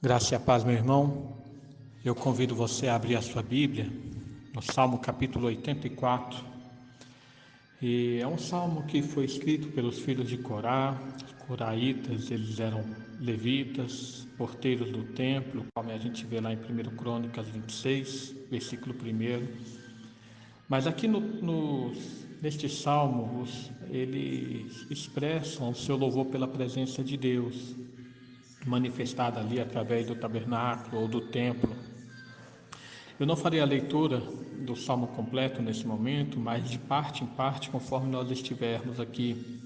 Graça e a paz, meu irmão. Eu convido você a abrir a sua Bíblia no Salmo capítulo 84. E é um salmo que foi escrito pelos filhos de Corá. Os coraitas, eles eram levitas, porteiros do templo, como a gente vê lá em 1 Crônicas 26, versículo 1. Mas aqui neste salmo, eles expressam o seu louvor pela presença de Deus, manifestada ali através do tabernáculo ou do templo. Eu não farei a leitura do salmo completo nesse momento, mas de parte em parte, conforme nós estivermos aqui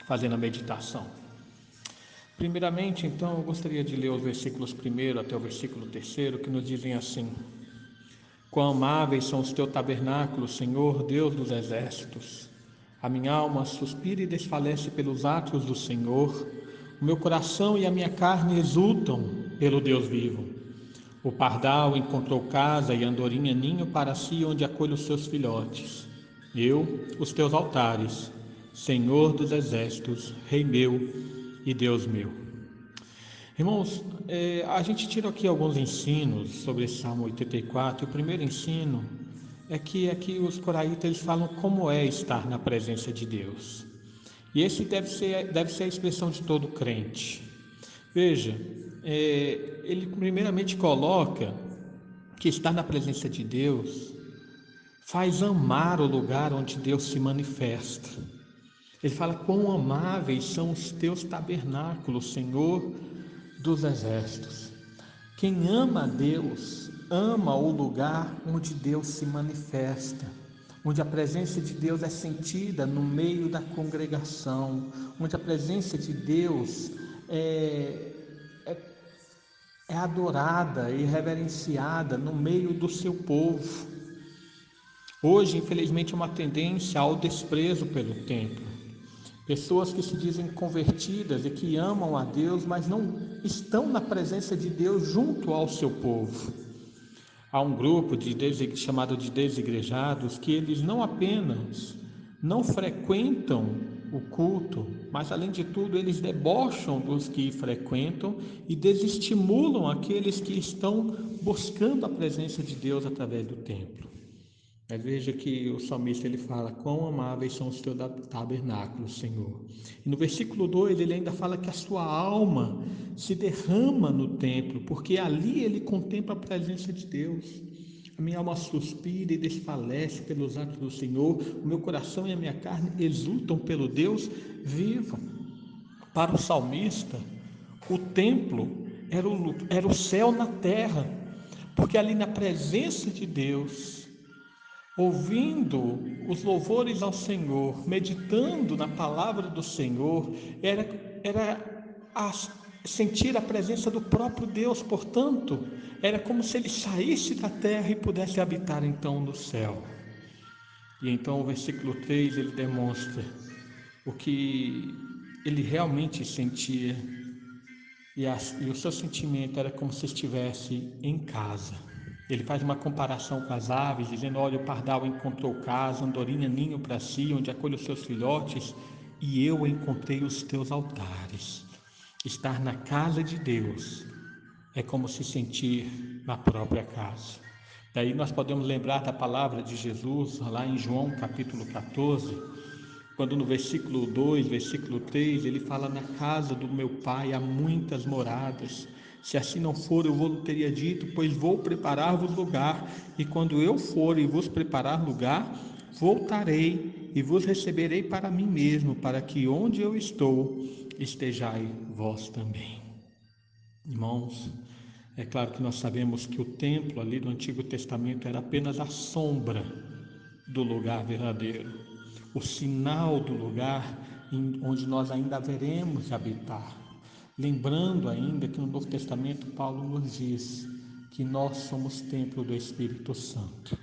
fazendo a meditação. Primeiramente, então, eu gostaria de ler os versículos 1 até o versículo 3, que nos dizem assim: Quão amáveis são os teus tabernáculos, Senhor, Deus dos exércitos! A minha alma suspira e desfalece pelos átrios do Senhor. O meu coração e a minha carne exultam pelo Deus vivo. O pardal encontrou casa e a andorinha ninho para si, onde acolhe os seus filhotes. Eu, os teus altares, Senhor dos exércitos, Rei meu e Deus meu. Irmãos, a gente tira aqui alguns ensinos sobre esse Salmo 84. O primeiro ensino é que aqui os coraitas eles falam como é estar na presença de Deus. E esse deve ser a expressão de todo crente. Veja, ele primeiramente coloca que estar na presença de Deus faz amar o lugar onde Deus se manifesta. Ele fala: quão amáveis são os teus tabernáculos, Senhor dos exércitos. Quem ama a Deus, ama o lugar onde Deus se manifesta, onde a presença de Deus é sentida no meio da congregação, onde a presença de Deus é adorada e reverenciada no meio do seu povo. Hoje, infelizmente, é uma tendência ao desprezo pelo templo. Pessoas que se dizem convertidas e que amam a Deus, mas não estão na presença de Deus junto ao seu povo. Há um grupo chamado de desigrejados que eles não apenas não frequentam o culto, mas além de tudo eles debocham dos que frequentam e desestimulam aqueles que estão buscando a presença de Deus através do templo. Mas veja que o salmista ele fala: quão amáveis são os teus tabernáculos, Senhor. E no versículo 2 ele ainda fala que a sua alma se derrama no templo, porque ali ele contempla a presença de Deus. A minha alma suspira e desfalece pelos atos do Senhor, o meu coração e a minha carne exultam pelo Deus vivo. Para o salmista, o templo era o céu na terra, porque ali na presença de Deus, ouvindo os louvores ao Senhor, meditando na palavra do Senhor, era sentir a presença do próprio Deus. Portanto, era como se ele saísse da terra e pudesse habitar então no céu. E então o versículo 3 ele demonstra o que ele realmente sentia, e o seu sentimento era como se estivesse em casa. Ele faz uma comparação com as aves, dizendo: olha, o pardal encontrou casa, andorinha ninho para si, onde acolhe os seus filhotes, e eu encontrei os teus altares. Estar na casa de Deus é como se sentir na própria casa. Daí nós podemos lembrar da palavra de Jesus, lá em João capítulo 14, quando no versículo 2, versículo 3, ele fala: na casa do meu pai há muitas moradas. Se assim não for, eu vou teria dito, pois vou preparar-vos lugar. E quando eu for e vos preparar lugar, voltarei e vos receberei para mim mesmo, para que onde eu estou, estejai vós também. Irmãos, é claro que nós sabemos que o templo ali do Antigo Testamento era apenas a sombra do lugar verdadeiro, o sinal do lugar onde nós ainda haveremos de habitar. Lembrando ainda que no Novo Testamento Paulo nos diz que nós somos templo do Espírito Santo.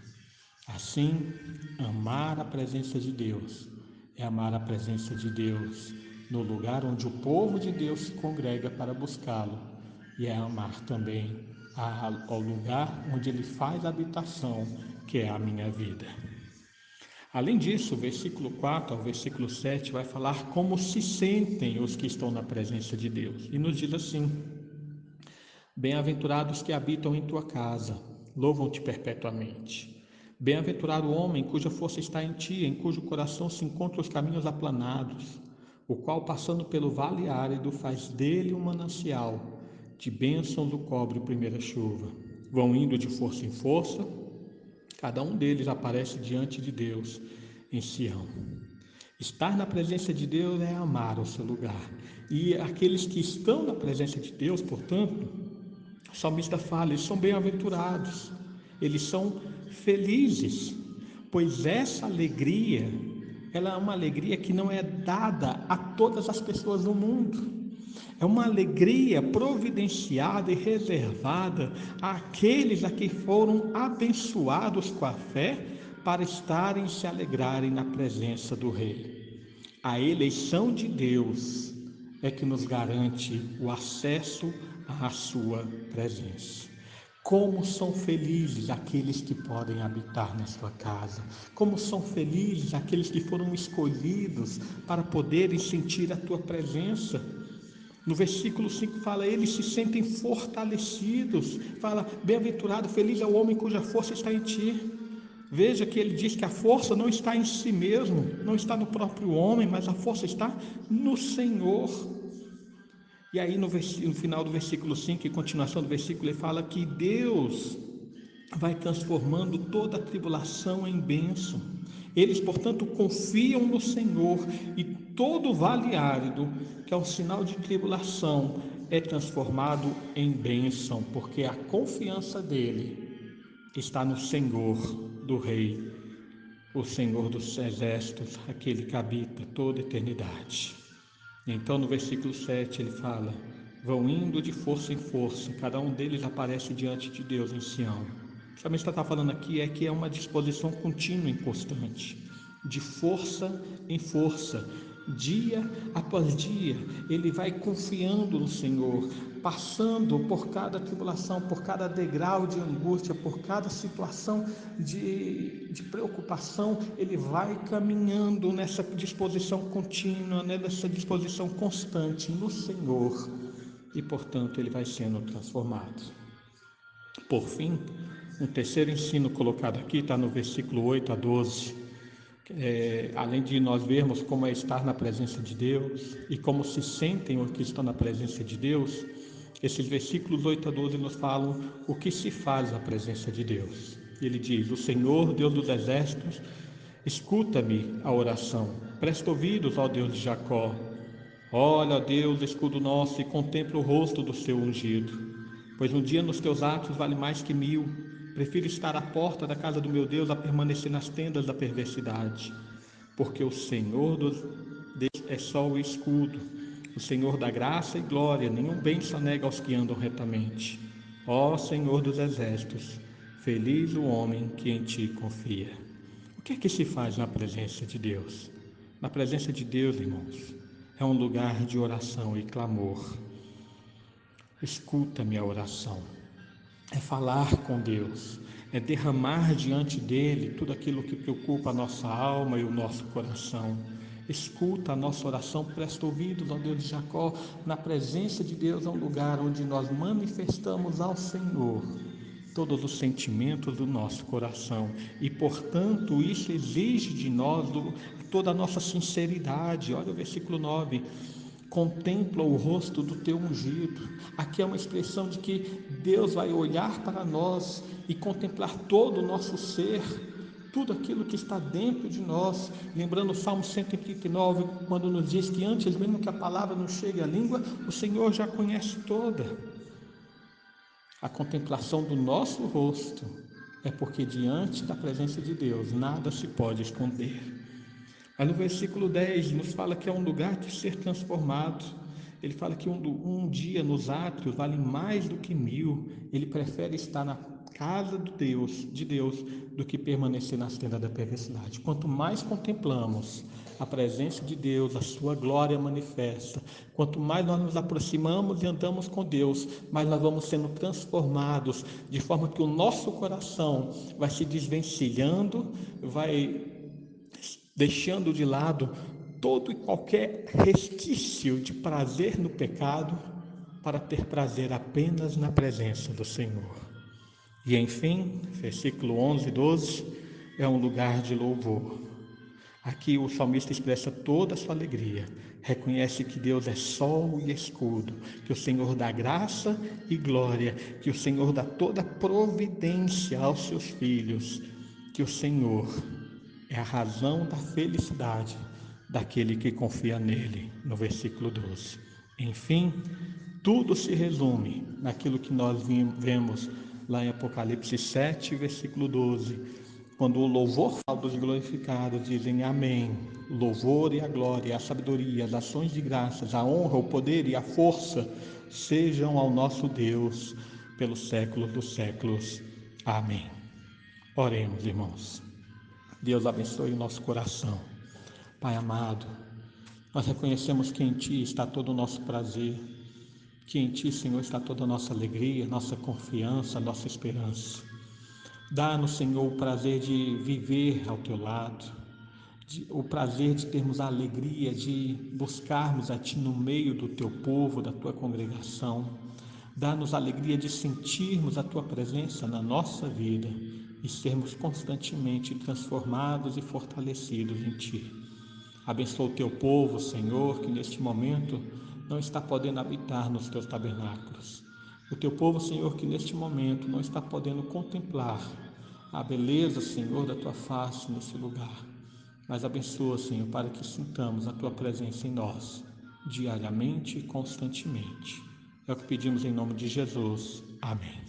Assim, amar a presença de Deus é amar a presença de Deus no lugar onde o povo de Deus se congrega para buscá-lo, e é amar também ao lugar onde ele faz habitação, que é a minha vida. Além disso, o versículo 4 ao versículo 7 vai falar como se sentem os que estão na presença de Deus. E nos diz assim: Bem-aventurados que habitam em tua casa, louvam-te perpetuamente. Bem-aventurado o homem cuja força está em ti, em cujo coração se encontram os caminhos aplanados, o qual, passando pelo vale árido, faz dele um manancial, de bênçãos o cobre a primeira chuva. Vão indo de força em força, cada um deles aparece diante de Deus em Sião. Estar na presença de Deus é amar o seu lugar. E aqueles que estão na presença de Deus, portanto, o salmista fala, eles são bem-aventurados, eles são felizes, pois essa alegria, ela é uma alegria que não é dada a todas as pessoas do mundo. É uma alegria providenciada e reservada àqueles a que foram abençoados com a fé para estarem e se alegrarem na presença do Rei. A eleição de Deus é que nos garante o acesso à sua presença. Como são felizes aqueles que podem habitar na sua casa. Como são felizes aqueles que foram escolhidos para poderem sentir a tua presença. No versículo 5 fala, eles se sentem fortalecidos. Fala, bem-aventurado, feliz é o homem cuja força está em ti. Veja que ele diz que a força não está em si mesmo, não está no próprio homem, mas a força está no Senhor. E aí no final do versículo 5 e continuação do versículo, ele fala que Deus vai transformando toda a tribulação em bênção. Eles, portanto, confiam no Senhor e todo vale árido, que é um sinal de tribulação, é transformado em bênção, porque a confiança dele está no Senhor do Rei, o Senhor dos exércitos, aquele que habita toda a eternidade. Então no versículo 7 ele fala, vão indo de força em força, cada um deles aparece diante de Deus em Sião. O que está falando aqui é que é uma disposição contínua e constante, de força em força, dia após dia, ele vai confiando no Senhor, passando por cada tribulação, por cada degrau de angústia, por cada situação de preocupação, ele vai caminhando nessa disposição contínua, nessa disposição constante no Senhor, e portanto ele vai sendo transformado. Por fim, um terceiro ensino colocado aqui está no versículo 8 a 12. Além de nós vermos como é estar na presença de Deus e como se sentem os que estão na presença de Deus, esses versículos 8 a 12 nos falam o que se faz na presença de Deus. Ele diz, o Senhor, Deus dos exércitos, escuta-me a oração, presta ouvidos ao Deus de Jacó. Olha, ó Deus, escudo nosso, e contempla o rosto do seu ungido, pois um dia nos teus atos vale mais que 1000. Prefiro estar à porta da casa do meu Deus a permanecer nas tendas da perversidade, porque o Senhor é só o escudo, o Senhor da graça e glória, nenhum bem se nega aos que andam retamente. Ó Senhor dos exércitos, feliz o homem que em ti confia. O que é que se faz na presença de Deus? Na presença de Deus, irmãos, é um lugar de oração e clamor. Escuta minha oração. É falar com Deus, é derramar diante dele tudo aquilo que preocupa a nossa alma e o nosso coração. Escuta a nossa oração, presta ouvidos ao Deus de Jacó. Na presença de Deus é um lugar onde nós manifestamos ao Senhor todos os sentimentos do nosso coração e, portanto, isso exige de nós toda a nossa sinceridade. Olha o versículo 9. Contempla o rosto do teu ungido. Aqui é uma expressão de que Deus vai olhar para nós e contemplar todo o nosso ser, tudo aquilo que está dentro de nós. Lembrando o Salmo 139, quando nos diz que antes mesmo que a palavra não chegue à língua, o Senhor já conhece toda. A contemplação do nosso rosto é porque diante da presença de Deus nada se pode esconder. Mas no versículo 10 nos fala que é um lugar de ser transformado. Ele fala que um dia nos átrios vale mais do que 1000. Ele prefere estar na casa de Deus, do que permanecer nas tendas da perversidade. Quanto mais contemplamos a presença de Deus, a sua glória manifesta, quanto mais nós nos aproximamos e andamos com Deus, mais nós vamos sendo transformados, de forma que o nosso coração vai se desvencilhando, vai deixando de lado todo e qualquer resquício de prazer no pecado, para ter prazer apenas na presença do Senhor. E enfim, versículo 11 e 12, é um lugar de louvor. Aqui o salmista expressa toda a sua alegria, reconhece que Deus é sol e escudo, que o Senhor dá graça e glória, que o Senhor dá toda providência aos seus filhos, que o Senhor é a razão da felicidade daquele que confia nele, no versículo 12. Enfim, tudo se resume naquilo que nós vemos lá em Apocalipse 7, versículo 12, quando o louvor fala dos glorificados, dizem amém. O louvor e a glória, a sabedoria, as ações de graças, a honra, o poder e a força sejam ao nosso Deus pelos séculos dos séculos. Amém. Oremos, irmãos. Deus abençoe o nosso coração. Pai amado, nós reconhecemos que em Ti está todo o nosso prazer, que em Ti, Senhor, está toda a nossa alegria, nossa confiança, nossa esperança. Dá-nos, Senhor, o prazer de viver ao Teu lado, o prazer de termos a alegria de buscarmos a Ti no meio do Teu povo, da Tua congregação. Dá-nos a alegria de sentirmos a Tua presença na nossa vida e sermos constantemente transformados e fortalecidos em Ti. Abençoa o Teu povo, Senhor, que neste momento não está podendo habitar nos Teus tabernáculos. O Teu povo, Senhor, que neste momento não está podendo contemplar a beleza, Senhor, da Tua face nesse lugar. Mas abençoa, Senhor, para que sintamos a Tua presença em nós, diariamente e constantemente. É o que pedimos em nome de Jesus. Amém.